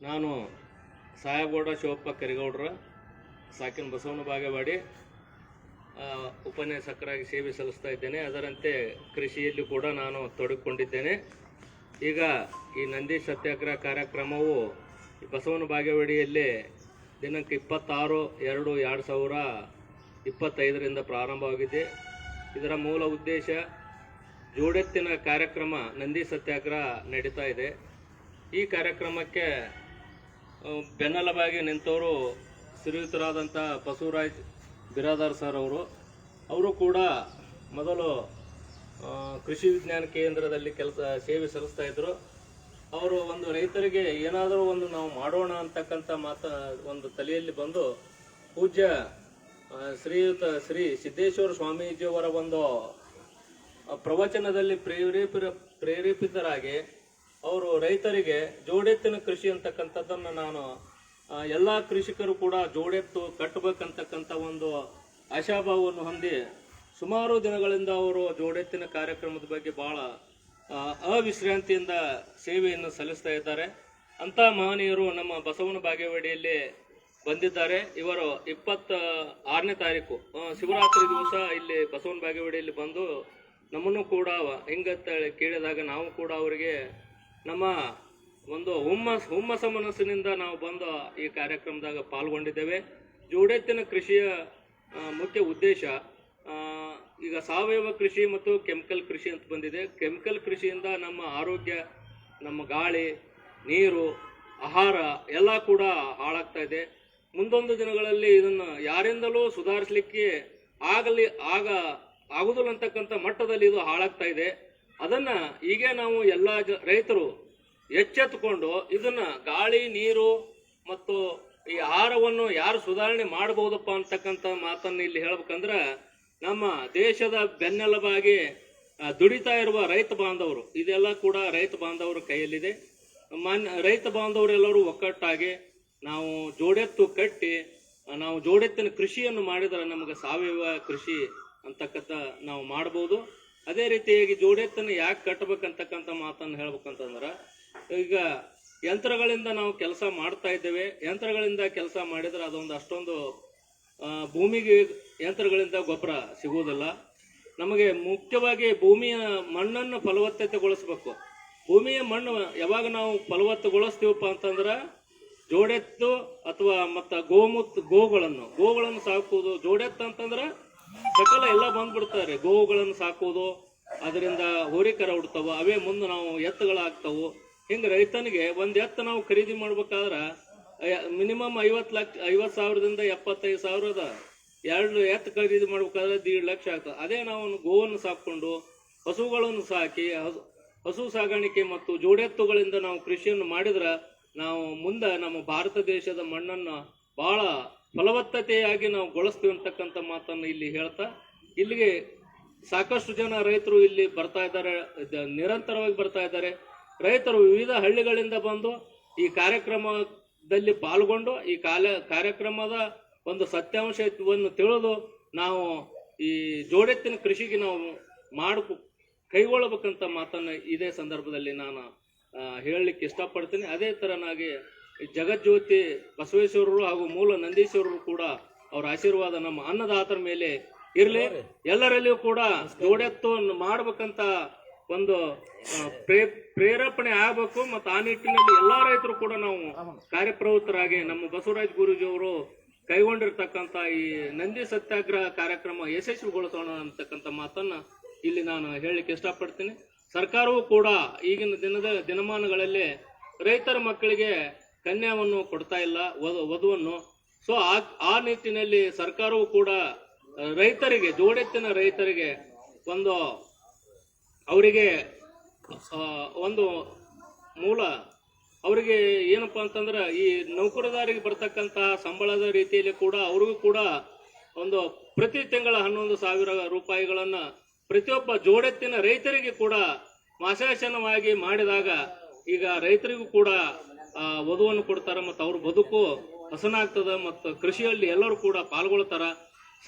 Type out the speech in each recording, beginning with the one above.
ನಾನು ಸಾಹೇಬಗೌಡ ಶಿವಪ್ಪ ಕರಿಗೌಡರ ಸಾಕಿನ ಬಸವನ ಬಾಗೇವಾಡಿ ಉಪನ್ಯಾಸಕರಾಗಿ ಸೇವೆ ಸಲ್ಲಿಸ್ತಾ ಇದ್ದೇನೆ. ಅದರಂತೆ ಕೃಷಿಯಲ್ಲಿ ಕೂಡ ನಾನು ತೊಡಗಿಕೊಂಡಿದ್ದೇನೆ. ಈಗ ಈ ನಂದಿ ಸತ್ಯಾಗ್ರಹ ಕಾರ್ಯಕ್ರಮವು ಬಸವನ ಬಾಗೇವಾಡಿಯಲ್ಲಿ ದಿನಾಂಕ 26/2/2025 ಪ್ರಾರಂಭವಾಗಿದೆ. ಇದರ ಮೂಲ ಉದ್ದೇಶ ಜೋಡೆತ್ತಿನ ಕಾರ್ಯಕ್ರಮ ನಂದಿ ಸತ್ಯಾಗ್ರಹ ನಡೀತಾ ಇದೆ. ಈ ಕಾರ್ಯಕ್ರಮಕ್ಕೆ ಬೆನ್ನೆಲುಬಾಗಿ ನಿಂತವರು ಶ್ರೀಯುತರಾದಂಥ ಬಸವರಾಜ್ ಬಿರಾದಾರ್ ಸರ್ ಅವರು ಕೂಡ ಮೊದಲು ಕೃಷಿ ವಿಜ್ಞಾನ ಕೇಂದ್ರದಲ್ಲಿ ಸೇವೆ ಸಲ್ಲಿಸ್ತಾ ಇದ್ದರು. ಅವರು ಒಂದು ರೈತರಿಗೆ ಏನಾದರೂ ಒಂದು ನಾವು ಮಾಡೋಣ ಅಂತಕ್ಕಂಥ ಒಂದು ತಲೆಯಲ್ಲಿ ಬಂದು ಪೂಜ್ಯ ಶ್ರೀ ಸಿದ್ದೇಶ್ವರ ಸ್ವಾಮೀಜಿಯವರ ಒಂದು ಪ್ರವಚನದಲ್ಲಿ ಪ್ರೇರೇಪಿತರಾಗಿ ಅವರು ರೈತರಿಗೆ ಜೋಡೆತ್ತಿನ ಕೃಷಿ ಅಂತಕ್ಕಂಥದ್ದನ್ನು ನಾನು ಎಲ್ಲ ಕೃಷಿಕರು ಕೂಡ ಜೋಡೆತ್ತು ಕಟ್ಟಬೇಕಂತಕ್ಕಂಥ ಒಂದು ಆಶಾಭಾವವನ್ನು ಹೊಂದಿ ಸುಮಾರು ದಿನಗಳಿಂದ ಅವರು ಜೋಡೆತ್ತಿನ ಕಾರ್ಯಕ್ರಮದ ಬಗ್ಗೆ ಬಹಳ ಅವಿಶ್ರಾಂತಿಯಿಂದ ಸೇವೆಯನ್ನು ಸಲ್ಲಿಸ್ತಾ ಇದ್ದಾರೆ. ಅಂಥ ಮಹನೀಯರು ನಮ್ಮ ಬಸವನ ಬಾಗೇವಾಡಿಯಲ್ಲಿ ಬಂದಿದ್ದಾರೆ. ಇವರು 26ನೇ ತಾರೀಕು ಶಿವರಾತ್ರಿ ದಿವಸ ಇಲ್ಲಿ ಬಸವನ ಬಾಗೇವಾಡಿಯಲ್ಲಿ ಬಂದು ನಮ್ಮನ್ನು ಕೂಡ ಹಿಂಗತ್ತ ಕೇಳಿದಾಗ ನಾವು ಕೂಡ ಅವರಿಗೆ ನಮ್ಮ ಒಂದು ಹುಮ್ಮಸ ಮನಸ್ಸಿನಿಂದ ನಾವು ಬಂದು ಈ ಕಾರ್ಯಕ್ರಮದಾಗ ಪಾಲ್ಗೊಂಡಿದ್ದೇವೆ. ಜೋಡೆತ್ತಿನ ಕೃಷಿಯ ಮುಖ್ಯ ಉದ್ದೇಶ ಈಗ ಸಾವಯವ ಕೃಷಿ ಮತ್ತು ಕೆಮಿಕಲ್ ಕೃಷಿ ಅಂತ ಬಂದಿದೆ. ಕೆಮಿಕಲ್ ಕೃಷಿಯಿಂದ ನಮ್ಮ ಆರೋಗ್ಯ, ನಮ್ಮ ಗಾಳಿ, ನೀರು, ಆಹಾರ ಎಲ್ಲ ಕೂಡ ಹಾಳಾಗ್ತಾ ಇದೆ. ಮುಂದೊಂದು ದಿನಗಳಲ್ಲಿ ಇದನ್ನು ಯಾರಿಂದಲೂ ಸುಧಾರಿಸಲಿಕ್ಕೆ ಆಗುದಿಲ್ಲ ಅಂತಕ್ಕಂಥ ಮಟ್ಟದಲ್ಲಿ ಇದು ಹಾಳಾಗ್ತಾ ಇದೆ. ಅದನ್ನು ಈಗ ನಾವು ಎಲ್ಲ ರೈತರು ಎಚ್ಚೆತ್ತುಕೊಂಡು ಇದನ್ನ ಗಾಳಿ, ನೀರು ಮತ್ತು ಈ ಆಹಾರವನ್ನು ಯಾರು ಸುಧಾರಣೆ ಮಾಡಬಹುದಪ್ಪ ಅಂತಕ್ಕಂಥ ಮಾತನ್ನು ಇಲ್ಲಿ ಹೇಳ್ಬೇಕಂದ್ರೆ ನಮ್ಮ ದೇಶದ ಬೆನ್ನೆಲುಬಾಗಿ ದುಡಿತಾ ಇರುವ ರೈತ ಬಾಂಧವರು, ಇದೆಲ್ಲ ಕೂಡ ರೈತ ಬಾಂಧವರ ಕೈಯಲ್ಲಿದೆ. ರೈತ ಬಾಂಧವರೆಲ್ಲರೂ ಒಕ್ಕಟ್ಟಾಗಿ ನಾವು ಜೋಡೆತ್ತು ಕಟ್ಟಿ ನಾವು ಜೋಡೆತ್ತಿನ ಕೃಷಿಯನ್ನು ಮಾಡಿದರೆ ನಮಗೆ ಸಾವಯವ ಕೃಷಿ ಅಂತಕ್ಕಂಥ ನಾವು ಮಾಡ್ಬೋದು. ಅದೇ ರೀತಿಯಾಗಿ ಜೋಡೆತ್ತನ್ನು ಯಾಕೆ ಕಟ್ಟಬೇಕಂತಕ್ಕಂಥ ಮಾತನ್ನು ಹೇಳ್ಬೇಕಂತಂದ್ರೆ ಈಗ ಯಂತ್ರಗಳಿಂದ ನಾವು ಕೆಲಸ ಮಾಡ್ತಾ ಇದ್ದೇವೆ. ಯಂತ್ರಗಳಿಂದ ಕೆಲಸ ಮಾಡಿದ್ರೆ ಅದೊಂದು ಅಷ್ಟೊಂದು ಭೂಮಿಗೆ ಯಂತ್ರಗಳಿಂದ ಗೊಬ್ಬರ ಸಿಗುವುದಿಲ್ಲ. ನಮಗೆ ಮುಖ್ಯವಾಗಿ ಭೂಮಿಯ ಮಣ್ಣನ್ನು ಫಲವತ್ತತೆಗೊಳಿಸ್ಬೇಕು. ಭೂಮಿಯ ಮಣ್ಣು ಯಾವಾಗ ನಾವು ಫಲವತ್ತಗೊಳಿಸ್ತೀವಪ್ಪ ಅಂತಂದ್ರೆ ಜೋಡೆತ್ತು ಅಥವಾ ಮತ್ತು ಗೋಗಳನ್ನು ಸಾಕುವುದು. ಜೋಡೆತ್ತು ಅಂತಂದ್ರೆ ಸಕಲ ಎಲ್ಲ ಬಂದ್ಬಿಡ್ತಾರೆ. ಗೋವುಗಳನ್ನು ಸಾಕುವುದು, ಅದರಿಂದ ಹೋರಿಕರ ಹುಡ್ತಾವ, ಅವೇ ಮುಂದೆ ನಾವು ಎತ್ತುಗಳಾಗ್ತಾವು. ಹಿಂಗೆ ರೈತನಿಗೆ ಒಂದು ಎತ್ತು ನಾವು ಖರೀದಿ ಮಾಡ್ಬೇಕಾದ್ರೆ ಮಿನಿಮಮ್ 50,000ದಿಂದ 75,000 2 ಎತ್ತು ಖರೀದಿ ಮಾಡ್ಬೇಕಾದ್ರೆ 1.5 ಲಕ್ಷ ಆಗ್ತದೆ. ಅದೇ ನಾವು ಗೋವನ್ನು ಸಾಕೊಂಡು ಹಸುಗಳನ್ನು ಸಾಕಿ ಹಸು ಸಾಗಾಣಿಕೆ ಮತ್ತು ಜೋಡೆತ್ತುಗಳಿಂದ ನಾವು ಕೃಷಿಯನ್ನು ಮಾಡಿದ್ರೆ ನಾವು ಮುಂದೆ ನಮ್ಮ ಭಾರತ ದೇಶದ ಮಣ್ಣನ್ನು ಬಹಳ ಫಲವತ್ತತೆಯಾಗಿ ನಾವು ಗೊಳಿಸ್ತೀವಿ ಅಂತಕ್ಕಂಥ ಮಾತನ್ನು ಇಲ್ಲಿ ಹೇಳ್ತಾ, ಇಲ್ಲಿಗೆ ಸಾಕಷ್ಟು ಜನ ರೈತರು ಇಲ್ಲಿ ಬರ್ತಾ ಇದ್ದಾರೆ, ನಿರಂತರವಾಗಿ ಬರ್ತಾ ಇದ್ದಾರೆ. ರೈತರು ವಿವಿಧ ಹಳ್ಳಿಗಳಿಂದ ಬಂದು ಈ ಕಾರ್ಯಕ್ರಮದಲ್ಲಿ ಪಾಲ್ಗೊಂಡು ಈ ಕಾರ್ಯಕ್ರಮದ ಒಂದು ಸತ್ಯಾಂಶವನ್ನು ತಿಳಿದು ನಾವು ಈ ಜೋಡೆತ್ತಿನ ಕೃಷಿಗೆ ನಾವು ಕೈಗೊಳ್ಳಬೇಕಂತ ಮಾತನ್ನು ಇದೇ ಸಂದರ್ಭದಲ್ಲಿ ನಾನು ಹೇಳಲಿಕ್ಕೆ ಇಷ್ಟಪಡ್ತೀನಿ. ಅದೇ ತರನಾಗಿ ಜಗಜ್ಯೋತಿ ಬಸವೇಶ್ವರರು ಹಾಗೂ ಮೂಲ ನಂದೀಶ್ವರರು ಕೂಡ ಅವರ ಆಶೀರ್ವಾದ ನಮ್ಮ ಅನ್ನದಾತರ ಮೇಲೆ ಇರಲಿ. ಎಲ್ಲರಲ್ಲಿಯೂ ಕೂಡ ಜೋಡೆತ್ತನ್ನು ಮಾಡ್ಬೇಕಂತ ಒಂದು ಪ್ರೇರೇಪಣೆ ಆಗಬೇಕು. ಮತ್ತು ಆ ನಿಟ್ಟಿನಲ್ಲಿ ಎಲ್ಲಾ ರೈತರು ಕೂಡ ನಾವು ಕಾರ್ಯಪ್ರವೃತ್ತರಾಗಿ ನಮ್ಮ ಬಸವರಾಜ್ ಗುರೂಜಿಯವರು ಕೈಗೊಂಡಿರ್ತಕ್ಕಂಥ ಈ ನಂದಿ ಸತ್ಯಾಗ್ರಹ ಕಾರ್ಯಕ್ರಮ ಯಶಸ್ವಿಗೊಳಿಸೋಣ ಅಂತಕ್ಕಂಥ ಮಾತನ್ನ ಇಲ್ಲಿ ನಾನು ಹೇಳಲಿಕ್ಕೆ ಇಷ್ಟಪಡ್ತೀನಿ. ಸರ್ಕಾರವೂ ಕೂಡ ಈಗಿನ ದಿನಮಾನಗಳಲ್ಲಿ ರೈತರ ಮಕ್ಕಳಿಗೆ ಕನ್ಯಾವನ್ನು ಕೊಡ್ತಾ ಇಲ್ಲ, ವಧುವನ್ನು. ಸೊ ಆ ನಿಟ್ಟಿನಲ್ಲಿ ಸರ್ಕಾರವೂ ಕೂಡ ರೈತರಿಗೆ, ಜೋಡೆತ್ತಿನ ರೈತರಿಗೆ ಅವರಿಗೆ ಒಂದು ಮೂಲ ಅವರಿಗೆ ಏನಪ್ಪಾ ಅಂತಂದ್ರೆ ಈ ನೌಕರದಾರಿಗೆ ಬರ್ತಕ್ಕಂತಹ ಸಂಬಳದ ರೀತಿಯಲ್ಲಿ ಕೂಡ ಅವ್ರಿಗೂ ಕೂಡ ಒಂದು ಪ್ರತಿ ತಿಂಗಳ 11,000 ರೂಪಾಯಿಗಳನ್ನ ಪ್ರತಿಯೊಬ್ಬ ಜೋಡೆತ್ತಿನ ರೈತರಿಗೆ ಕೂಡ ಮಾಸಾಶನವಾಗಿ ಮಾಡಿದಾಗ ಈಗ ರೈತರಿಗೂ ಕೂಡ ವಧುವನ್ನು ಕೊಡ್ತಾರೆ ಮತ್ತು ಅವ್ರ ಬದುಕು ಹಸನಾಗ್ತದ ಮತ್ತು ಕೃಷಿಯಲ್ಲಿ ಎಲ್ಲರೂ ಕೂಡ ಪಾಲ್ಗೊಳ್ತಾರ.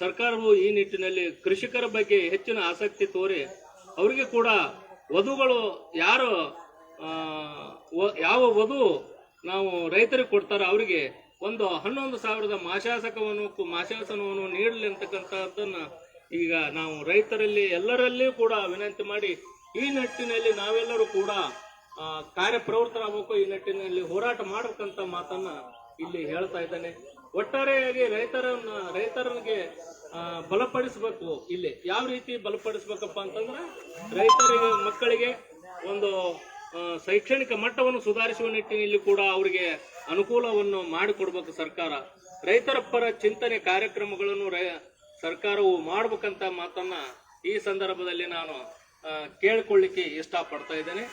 ಸರ್ಕಾರವು ಈ ನಿಟ್ಟಿನಲ್ಲಿ ಕೃಷಿಕರ ಬಗ್ಗೆ ಹೆಚ್ಚಿನ ಆಸಕ್ತಿ ತೋರಿ ಅವರಿಗೆ ಕೂಡ ವಧುಗಳು ಯಾವ ವಧು ನಾವು ರೈತರಿಗೆ ಕೊಡ್ತಾರೆ ಅವರಿಗೆ ಒಂದು 11,000 ಮಾಶಾಸನವನ್ನು ನೀಡಲಿ ಅಂತಕ್ಕಂಥದ್ದನ್ನ ಈಗ ನಾವು ರೈತರಲ್ಲಿ ಎಲ್ಲರಲ್ಲಿಯೂ ಕೂಡ ವಿನಂತಿ ಮಾಡಿ ಈ ನಿಟ್ಟಿನಲ್ಲಿ ನಾವೆಲ್ಲರೂ ಕೂಡ ಕಾರ್ಯಪ್ರವೃತ್ತರಾಗಬೇಕು, ಈ ನಿಟ್ಟಿನಲ್ಲಿ ಹೋರಾಟ ಮಾಡಬೇಕಂತ ಮಾತನ್ನ ಇಲ್ಲಿ ಹೇಳ್ತಾ ಇದ್ದೇನೆ. ಒಟ್ಟಾರೆಯಾಗಿ ರೈತರಿಗೆ ಬಲಪಡಿಸಬೇಕು. ಇಲ್ಲಿ ಯಾವ ರೀತಿ ಬಲಪಡಿಸಬೇಕಪ್ಪ ಅಂತಂದ್ರೆ ರೈತರಿಗೆ ಮಕ್ಕಳಿಗೆ ಒಂದು ಶೈಕ್ಷಣಿಕ ಮಟ್ಟವನ್ನು ಸುಧಾರಿಸುವ ನಿಟ್ಟಿನಲ್ಲಿ ಕೂಡ ಅವರಿಗೆ ಅನುಕೂಲವನ್ನು ಮಾಡಿಕೊಡ್ಬೇಕು ಸರ್ಕಾರ. ರೈತರ ಪರ ಚಿಂತನೆ ಕಾರ್ಯಕ್ರಮಗಳನ್ನು ಸರ್ಕಾರವು ಮಾಡ್ಬೇಕಂತ ಮಾತನ್ನ ಈ ಸಂದರ್ಭದಲ್ಲಿ ನಾನು ಕೇಳಿಕೊಳ್ಳಿಕ್ಕೆ ಇಷ್ಟಪಡ್ತಾ ಇದ್ದೇನೆ.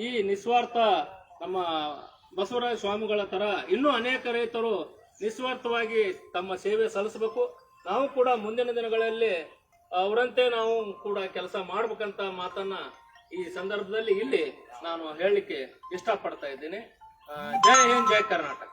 ಈ ನಿಸ್ವಾರ್ಥ ನಮ್ಮ ಬಸವರಾಜ ಸ್ವಾಮಿಗಳ ತರ ಇನ್ನೂ ಅನೇಕ ರೈತರು ನಿಸ್ವಾರ್ಥವಾಗಿ ತಮ್ಮ ಸೇವೆ ಸಲ್ಲಿಸಬೇಕು. ನಾವು ಕೂಡ ಮುಂದಿನ ದಿನಗಳಲ್ಲಿ ಅವರಂತೆ ನಾವು ಕೂಡ ಕೆಲಸ ಮಾಡ್ಬೇಕಂತ ಮಾತನ್ನ ಈ ಸಂದರ್ಭದಲ್ಲಿ ಇಲ್ಲಿ ನಾನು ಹೇಳಲಿಕ್ಕೆ ಇಷ್ಟಪಡ್ತಾ ಇದ್ದೇನೆ. ಜೈ ಹಿಂದ್, ಜೈ ಕರ್ನಾಟಕ.